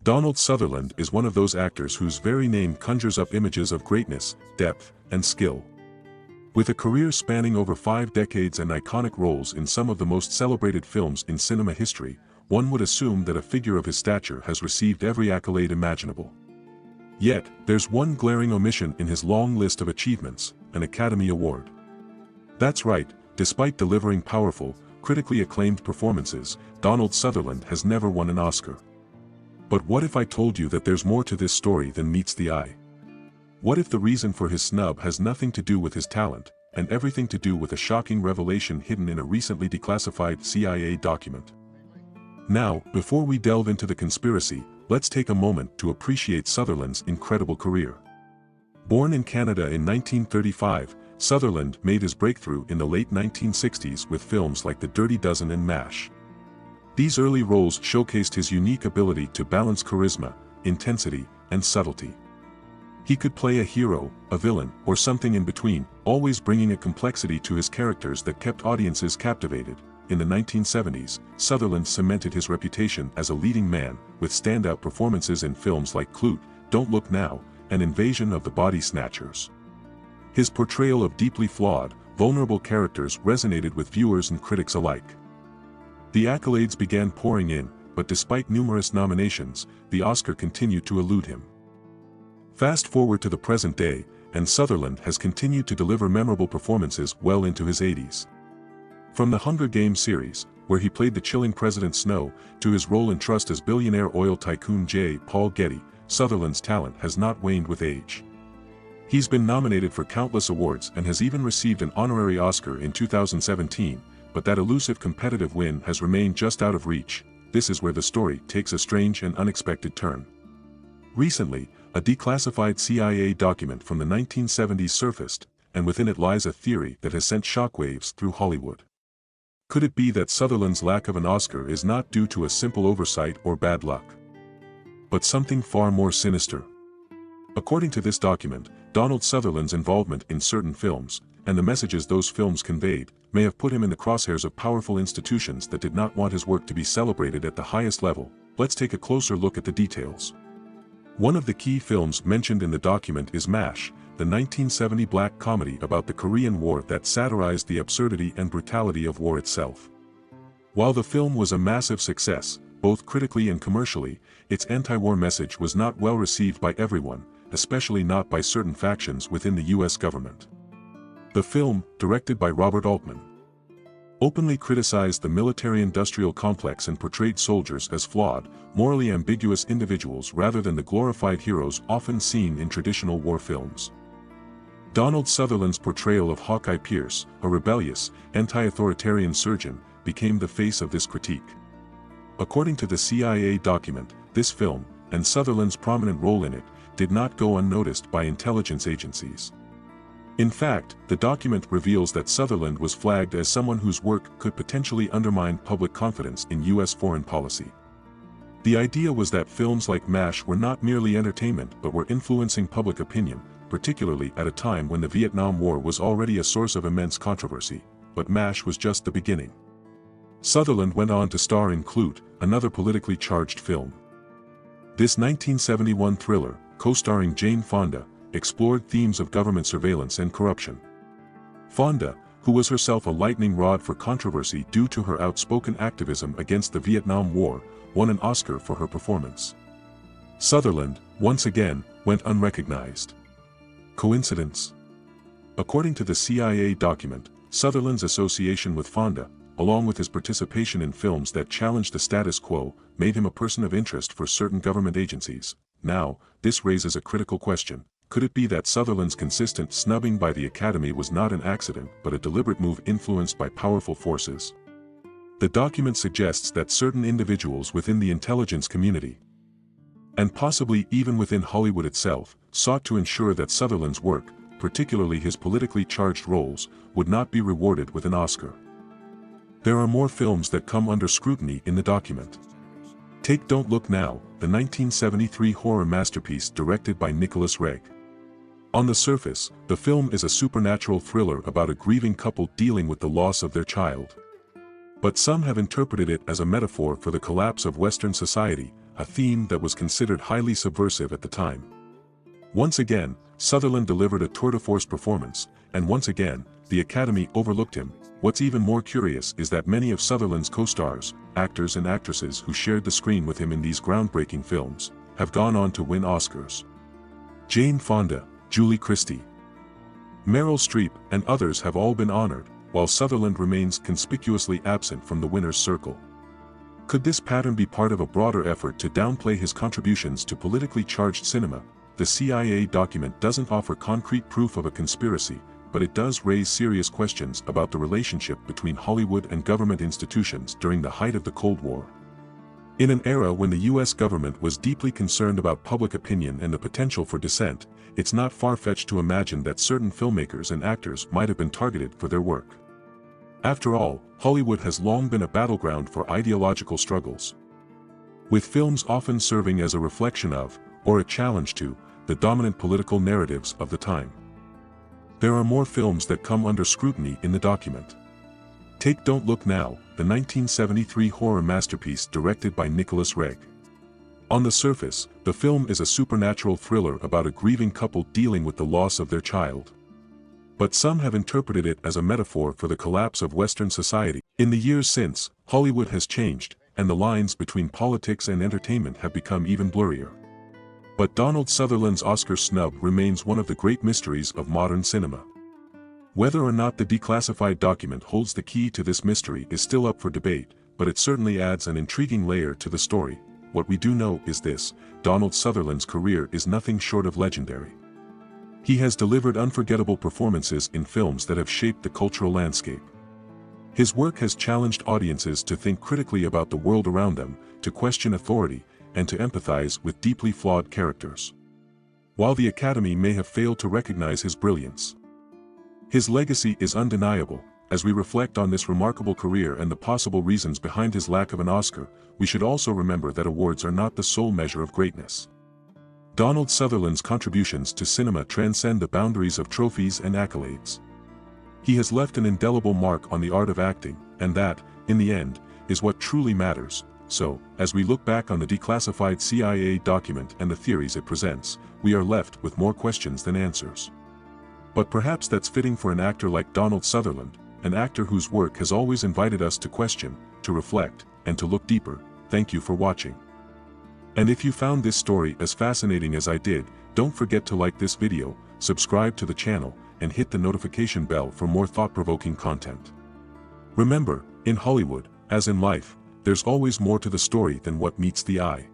Donald Sutherland is one of those actors whose very name conjures up images of greatness, depth, and skill. With a career spanning over 5 decades and iconic roles in some of the most celebrated films in cinema history, one would assume that a figure of his stature has received every accolade imaginable. Yet, there's one glaring omission in his long list of achievements: an Academy Award. That's right, despite delivering powerful, critically acclaimed performances, Donald Sutherland has never won an Oscar. But what if I told you that there's more to this story than meets the eye? What if the reason for his snub has nothing to do with his talent, and everything to do with a shocking revelation hidden in a recently declassified CIA document? Now, before we delve into the conspiracy, let's take a moment to appreciate Sutherland's incredible career. Born in Canada in 1935, Sutherland made his breakthrough in the late 1960s with films like The Dirty Dozen and MASH. These early roles showcased his unique ability to balance charisma, intensity, and subtlety. He could play a hero, a villain, or something in between, always bringing a complexity to his characters that kept audiences captivated. In the 1970s, Sutherland cemented his reputation as a leading man, with standout performances in films like Clute, Don't Look Now, and Invasion of the Body Snatchers. His portrayal of deeply flawed, vulnerable characters resonated with viewers and critics alike. The accolades began pouring in, but despite numerous nominations, the Oscar continued to elude him. Fast forward to the present day, and Sutherland has continued to deliver memorable performances well into his 80s. From the Hunger Games series, where he played the chilling President Snow, to his role in Trust as billionaire oil tycoon J. Paul Getty, Sutherland's talent has not waned with age. He's been nominated for countless awards and has even received an honorary Oscar in 2017, but that elusive competitive win has remained just out of reach. This is where the story takes a strange and unexpected turn. Recently, a declassified CIA document from the 1970s surfaced, and within it lies a theory that has sent shockwaves through Hollywood. Could it be that Sutherland's lack of an Oscar is not due to a simple oversight or bad luck, but something far more sinister? According to this document, Donald Sutherland's involvement in certain films, and the messages those films conveyed, may have put him in the crosshairs of powerful institutions that did not want his work to be celebrated at the highest level. Let's take a closer look at the details. One of the key films mentioned in the document is MASH, the 1970 black comedy about the Korean War that satirized the absurdity and brutality of war itself. While the film was a massive success, both critically and commercially, its anti-war message was not well received by everyone, especially not by certain factions within the US government. The film, directed by Robert Altman, openly criticized the military-industrial complex and portrayed soldiers as flawed, morally ambiguous individuals rather than the glorified heroes often seen in traditional war films. Donald Sutherland's portrayal of Hawkeye Pierce, a rebellious, anti-authoritarian surgeon, became the face of this critique. According to the CIA document, this film, and Sutherland's prominent role in it, did not go unnoticed by intelligence agencies. In fact, the document reveals that Sutherland was flagged as someone whose work could potentially undermine public confidence in US foreign policy. The idea was that films like MASH were not merely entertainment but were influencing public opinion, particularly at a time when the Vietnam War was already a source of immense controversy. But MASH was just the beginning. Sutherland went on to star in Clute, another politically charged film. This 1971 thriller, co-starring Jane Fonda, explored themes of government surveillance and corruption. Fonda, who was herself a lightning rod for controversy due to her outspoken activism against the Vietnam War, won an Oscar for her performance. Sutherland, once again, went unrecognized. Coincidence? According to the CIA document, Sutherland's association with Fonda, along with his participation in films that challenged the status quo, made him a person of interest for certain government agencies. Now, this raises a critical question. Could it be that Sutherland's consistent snubbing by the Academy was not an accident but a deliberate move influenced by powerful forces? The document suggests that certain individuals within the intelligence community, and possibly even within Hollywood itself, sought to ensure that Sutherland's work, particularly his politically charged roles, would not be rewarded with an Oscar. There are more films that come under scrutiny in the document. Take Don't Look Now, the 1973 horror masterpiece directed by Nicholas Regg. On the surface, the film is a supernatural thriller about a grieving couple dealing with the loss of their child. But some have interpreted it as a metaphor for the collapse of Western society, a theme that was considered highly subversive at the time. Once again, Sutherland delivered a tour-de-force performance, and once again, the Academy overlooked him. What's even more curious is that many of Sutherland's co-stars, actors and actresses who shared the screen with him in these groundbreaking films, have gone on to win Oscars. Jane Fonda, Julie Christie, Meryl Streep, and others have all been honored, while Sutherland remains conspicuously absent from the winner's circle. Could this pattern be part of a broader effort to downplay his contributions to politically charged cinema? The CIA document doesn't offer concrete proof of a conspiracy, but it does raise serious questions about the relationship between Hollywood and government institutions during the height of the Cold War. In an era when the US government was deeply concerned about public opinion and the potential for dissent, it's not far-fetched to imagine that certain filmmakers and actors might have been targeted for their work. After all, Hollywood has long been a battleground for ideological struggles, with films often serving as a reflection of, or a challenge to, the dominant political narratives of the time. There are more films that come under scrutiny in the document. Take Don't Look Now, the 1973 horror masterpiece directed by Nicholas Regg. On the surface, the film is a supernatural thriller about a grieving couple dealing with the loss of their child. But some have interpreted it as a metaphor for the collapse of Western society. In the years since, Hollywood has changed, and the lines between politics and entertainment have become even blurrier. But Donald Sutherland's Oscar snub remains one of the great mysteries of modern cinema. Whether or not the declassified document holds the key to this mystery is still up for debate, but it certainly adds an intriguing layer to the story. What we do know is this: Donald Sutherland's career is nothing short of legendary. He has delivered unforgettable performances in films that have shaped the cultural landscape. His work has challenged audiences to think critically about the world around them, to question authority, and to empathize with deeply flawed characters. While the Academy may have failed to recognize his brilliance, his legacy is undeniable. As we reflect on this remarkable career and the possible reasons behind his lack of an Oscar, we should also remember that awards are not the sole measure of greatness. Donald Sutherland's contributions to cinema transcend the boundaries of trophies and accolades. He has left an indelible mark on the art of acting, and that, in the end, is what truly matters. So, as we look back on the declassified CIA document and the theories it presents, we are left with more questions than answers. But perhaps that's fitting for an actor like Donald Sutherland, an actor whose work has always invited us to question, to reflect, and to look deeper. Thank you for watching. And if you found this story as fascinating as I did, don't forget to like this video, subscribe to the channel, and hit the notification bell for more thought-provoking content. Remember, in Hollywood, as in life, there's always more to the story than what meets the eye.